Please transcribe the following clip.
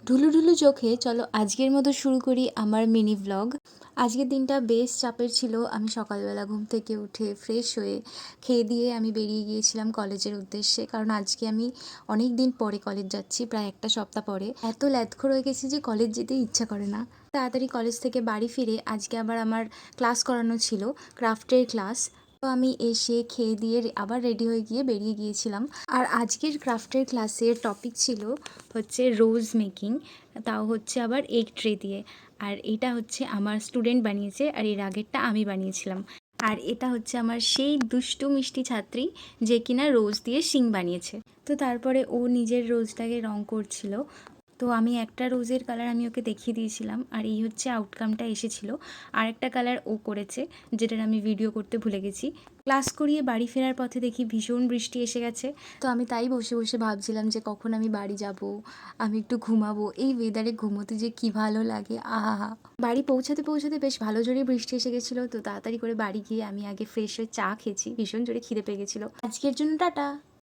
ঢুলু ঢুলু চোখে চলো আজকের মতো শুরু করি আমার মিনি ভ্লগ। আজকের দিনটা বেশ চাপের ছিল। আমি সকালবেলা ঘুম থেকে উঠে ফ্রেশ হয়ে খেয়ে দিয়ে আমি বেরিয়ে গিয়েছিলাম কলেজের উদ্দেশ্যে, কারণ আজকে আমি অনেক দিন পরে কলেজ যাচ্ছি, প্রায় একটা সপ্তাহ পরে। এত ল্যাদখোর হয়ে গেছি যে কলেজ যেতে ইচ্ছা করে না। তাড়াতাড়ি কলেজ থেকে বাড়ি ফিরে আজকে আবার আমার ক্লাস করানো ছিল, ক্রাফটের ক্লাস। তো আমি এসে খেয়ে দিয়ে আবার রেডি হয়ে গিয়ে বেরিয়ে গিয়েছিলাম। আর আজকের ক্রাফটের ক্লাসের টপিক ছিল হচ্ছে রোজ মেকিং, তাও হচ্ছে আবার এগ ট্রে দিয়ে। আর এটা হচ্ছে আমার স্টুডেন্ট বানিয়েছে, আর এর আগেরটা আমি বানিয়েছিলাম। আর এটা হচ্ছে আমার সেই দুষ্টু মিষ্টি ছাত্রী যে কিনা রোজ দিয়ে শিং বানিয়েছে। তো তারপরে ও নিজের রোজটাকে রং করছিল। তো আমি একটা রোজের কালার আমি ওকে দেখিয়ে দিয়েছিলাম, আর এই হচ্ছে আউটকামটা এসেছিল। আর একটা কালার ও করেছে, যেটার আমি ভিডিও করতে ভুলে গেছি। ক্লাস করিয়ে বাড়ি ফেরার পথে দেখি ভীষণ বৃষ্টি এসে গেছে। তো আমি তাই বসে বসে ভাবছিলাম যে কখন আমি বাড়ি যাব, আমি একটু ঘুমাবো। এই ওয়েদারে ঘুমোতে যে কি ভালো লাগে, আহা। বাড়ি পৌঁছাতে পৌঁছাতে বেশ ভালো জোরে বৃষ্টি এসে গেছিলো। তো তাড়াতাড়ি করে বাড়ি গিয়ে আমি আগে ফ্রেশ হয়ে চা খেয়েছি, ভীষণ জোরে খিদে পেয়ে গেছিলো। আজকের জন্য টাটা।